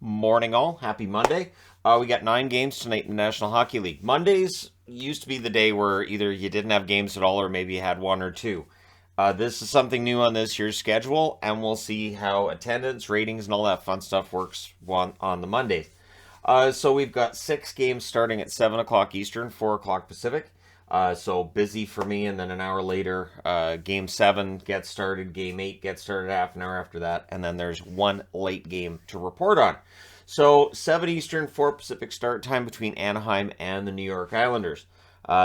Morning all. Happy Monday. We got 9 games tonight in the National Hockey League. Mondays used to be the day where either you didn't have games at all or maybe you had one or two. This is something new on this year's schedule, and we'll see how attendance, ratings, and all that fun stuff works on the Mondays. So we've got 6 games starting at 7 o'clock Eastern, 4 o'clock Pacific. So busy for me, and then an hour later, Game 7 gets started, Game 8 gets started half an hour after that, and then there's one late game to report on. So 7 Eastern, 4 Pacific start time between Anaheim and the New York Islanders.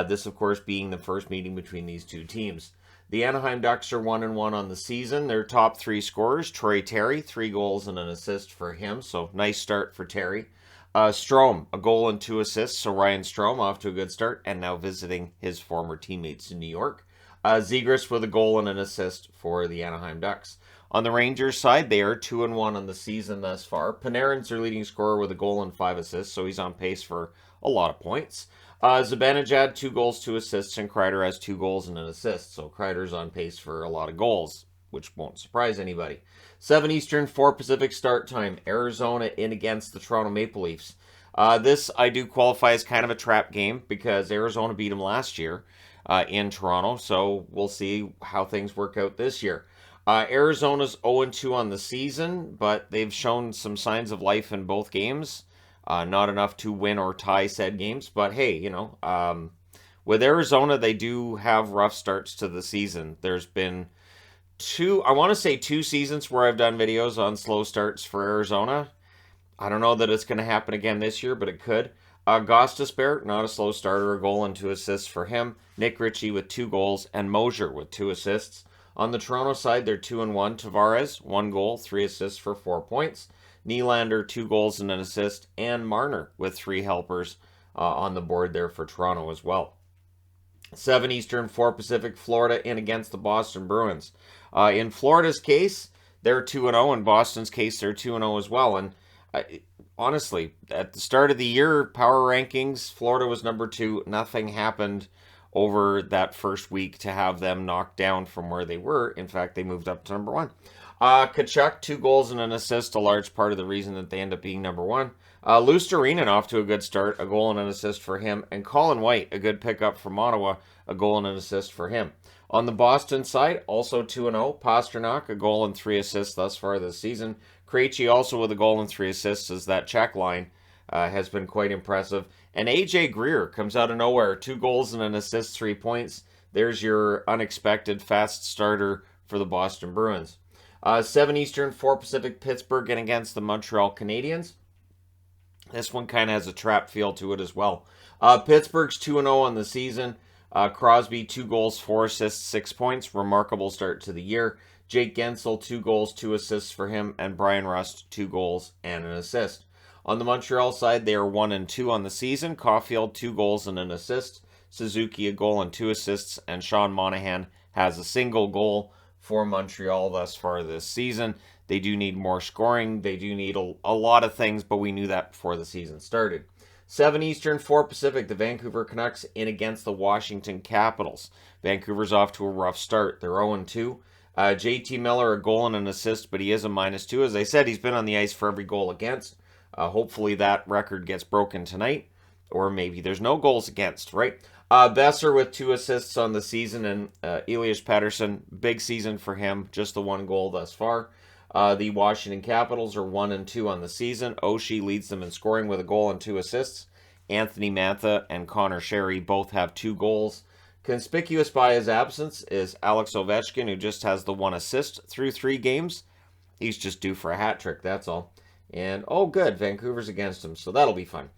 This, of course, being the first meeting between these two teams. The Anaheim Ducks are 1-1 on the season. Their top 3 scorers, Troy Terry, 3 goals and an assist for him, so nice start for Terry. Strome, a goal and 2 assists, so Ryan Strome off to a good start and now visiting his former teammates in New York. Zegras with a goal and an assist for the Anaheim Ducks. On the Rangers side, they are 2-1 on the season thus far. Panarin's their leading scorer with a goal and 5 assists, so he's on pace for a lot of points. Zibanejad, 2 goals, 2 assists, and Kreider has 2 goals and an assist, so Kreider's on pace for a lot of goals, which won't surprise anybody. 7 Eastern, 4 Pacific start time. Arizona in against the Toronto Maple Leafs. This I do qualify as kind of a trap game because Arizona beat them last year in Toronto, so we'll see how things work out this year. Arizona's 0-2 on the season, but they've shown some signs of life in both games. Not enough to win or tie said games, but hey, with Arizona, they do have rough starts to the season. There's been I want to say 2 seasons where I've done videos on slow starts for Arizona. I don't know that it's going to happen again this year, but it could. Gostisbehere, not a slow starter, a goal and 2 assists for him. Nick Ritchie with 2 goals, and Mosier with 2 assists. On the Toronto side, they're 2-1. Tavares, 1 goal, 3 assists for 4 points. Nylander, 2 goals and an assist, and Marner with 3 helpers on the board there for Toronto as well. 7 Eastern, 4 Pacific, Florida in against the Boston Bruins. In Florida's case, they're 2-0. In Boston's case, they're 2-0 as well. And honestly, at the start of the year, power rankings, Florida was number 2. Nothing happened over that first week to have them knocked down from where they were. In fact, they moved up to number 1. Tkachuk, 2 goals and an assist, a large part of the reason that they end up being number 1. Luostarinen off to a good start, a goal and an assist for him. And Colin White, a good pickup from Ottawa, a goal and an assist for him. On the Boston side, also 2-0. Pastrnak, a goal and 3 assists thus far this season. Krejci also with a goal and 3 assists, as that Czech line has been quite impressive. And AJ Greer comes out of nowhere, 2 goals and an assist, 3 points. There's your unexpected fast starter for the Boston Bruins. 7 Eastern, 4 Pacific, Pittsburgh in against the Montreal Canadiens. This one kind of has a trap feel to it as well. Pittsburgh's 2-0 on the season. Crosby, 2 goals, 4 assists, 6 points. Remarkable start to the year. Jake Gensel, 2 goals, 2 assists for him. And Brian Rust, 2 goals and an assist. On the Montreal side, they are 1-2 on the season. Caulfield, 2 goals and an assist. Suzuki, a goal and 2 assists. And Sean Monahan has a single goal for Montreal thus far this season. They do need more scoring. They do need a lot of things, but we knew that before the season started. 7 Eastern, 4 Pacific, the Vancouver Canucks in against the Washington Capitals. Vancouver's off to a rough start. They're 0-2. JT Miller, a goal and an assist, but he is a -2. As I said, he's been on the ice for every goal against. Hopefully that record gets broken tonight, or maybe there's no goals against, right? Besser with 2 assists on the season, and Elias Pettersson, big season for him, just the 1 goal thus far. The Washington Capitals are 1-2 on the season. Oshie leads them in scoring with a goal and 2 assists. Anthony Mantha and Connor Sherry both have 2 goals. Conspicuous by his absence is Alex Ovechkin, who just has the 1 assist through 3 games. He's just due for a hat trick, that's all. And, oh good, Vancouver's against him, so that'll be fun.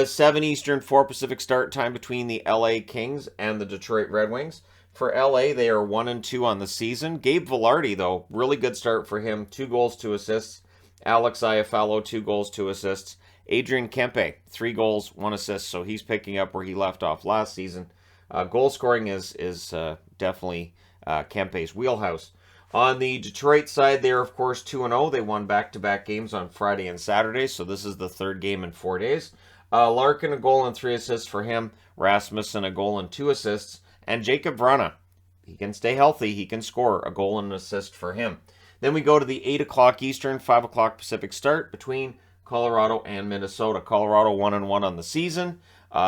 7 Eastern, 4 Pacific start time between the LA Kings and the Detroit Red Wings. For LA, they are 1-2 on the season. Gabe Vilardi, though, really good start for him. 2 goals, 2 assists. Alex Iafallo, 2 goals, 2 assists. Adrian Kempe, 3 goals, 1 assist, so he's picking up where he left off last season. Goal scoring is definitely Kempe's wheelhouse. On the Detroit side, they are, of course, 2-0. They won back-to-back games on Friday and Saturday, so this is the 3rd game in 4 days. Larkin, a goal and 3 assists for him. Rasmussen, a goal and 2 assists. And Jacob Vrana, he can stay healthy. He can score a goal and an assist for him. Then we go to the 8 o'clock Eastern, 5 o'clock Pacific start between Colorado and Minnesota. Colorado 1-1 on the season.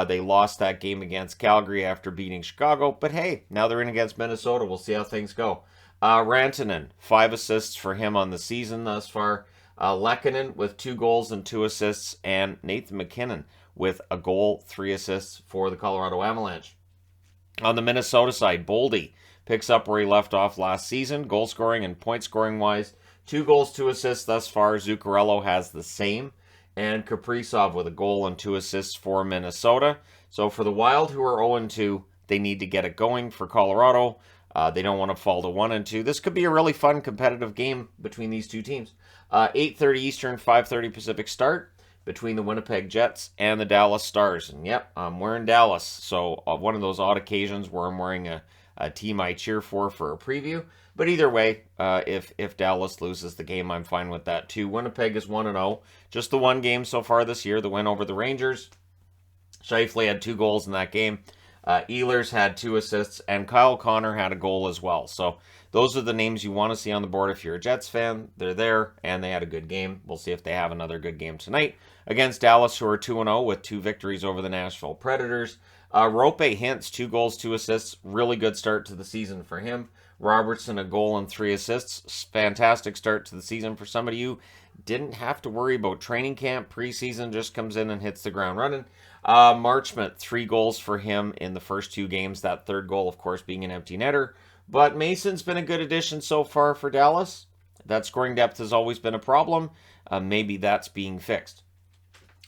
They lost that game against Calgary after beating Chicago, but hey, now they're in against Minnesota. We'll see how things go. Rantanen, 5 assists for him on the season thus far. Lehkonen with 2 goals and 2 assists, and Nathan MacKinnon with a goal, 3 assists for the Colorado Avalanche. On the Minnesota side, Boldy picks up where he left off last season, goal scoring and point scoring wise. 2 goals, 2 assists thus far. Zuccarello has the same. And Kaprizov with a goal and 2 assists for Minnesota. So for the Wild, who are 0-2, they need to get it going. For Colorado, they don't want to fall to 1-2. This could be a really fun, competitive game between these two teams. 8:30 Eastern, 5:30 Pacific start between the Winnipeg Jets and the Dallas Stars. And yep, I'm wearing Dallas. So one of those odd occasions where I'm wearing a team I cheer for a preview. But either way, if Dallas loses the game, I'm fine with that too. Winnipeg is 1-0. Just the one game so far this year, the win over the Rangers. Scheifele had 2 goals in that game. Ehlers had 2 assists, and Kyle Connor had a goal as well. So those are the names you want to see on the board if you're a Jets fan. They're there, and they had a good game. We'll see if they have another good game tonight against Dallas, who are 2-0 with 2 victories over the Nashville Predators. Rope Hintz, 2 goals, 2 assists. Really good start to the season for him. Robertson, a goal and 3 assists. Fantastic start to the season for somebody who didn't have to worry about training camp. Preseason just comes in and hits the ground running. Marchment, 3 goals for him in the first 2 games. That third goal, of course, being an empty netter. But Mason's been a good addition so far for Dallas. That scoring depth has always been a problem. Maybe that's being fixed.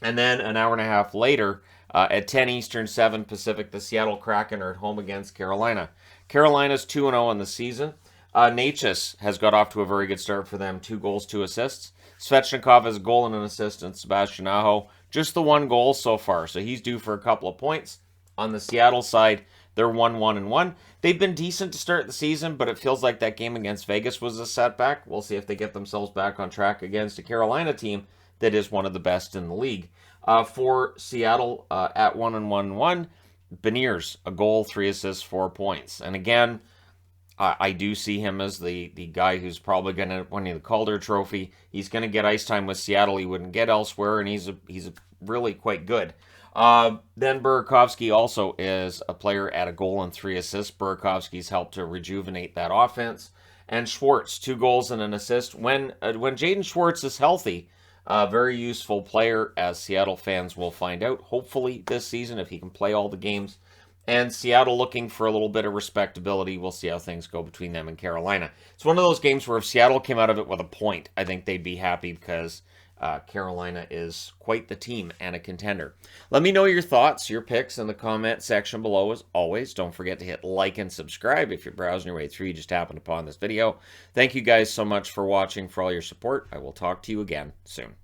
And then an hour and a half later, at 10 Eastern, 7 Pacific, the Seattle Kraken are at home against Carolina. Carolina's 2-0 on the season. Necas has got off to a very good start for them. 2 goals, 2 assists. Svechnikov has a goal and an assist, and Sebastian Aho just the 1 goal so far. So he's due for a couple of points. On the Seattle side, they're 1-1-1. They've been decent to start the season, but it feels like that game against Vegas was a setback. We'll see if they get themselves back on track against a Carolina team that is one of the best in the league. For Seattle at 1-1-1, Beniers, a goal, 3 assists, 4 points. And again, I do see him as the guy who's probably going to win the Calder Trophy. He's going to get ice time with Seattle he wouldn't get elsewhere, and he's really quite good. Then Burakovsky also is a player at a goal and 3 assists. Burakovsky's helped to rejuvenate that offense. And Schwartz, 2 goals and an assist. When Jaden Schwartz is healthy, a very useful player, as Seattle fans will find out, hopefully this season, if he can play all the games. And Seattle looking for a little bit of respectability. We'll see how things go between them and Carolina. It's one of those games where if Seattle came out of it with a point, I think they'd be happy because Carolina is quite the team and a contender. Let me know your thoughts, your picks in the comment section below as always. Don't forget to hit like and subscribe if you're browsing your way through. You just happened upon this video. Thank you guys so much for watching, for all your support. I will talk to you again soon.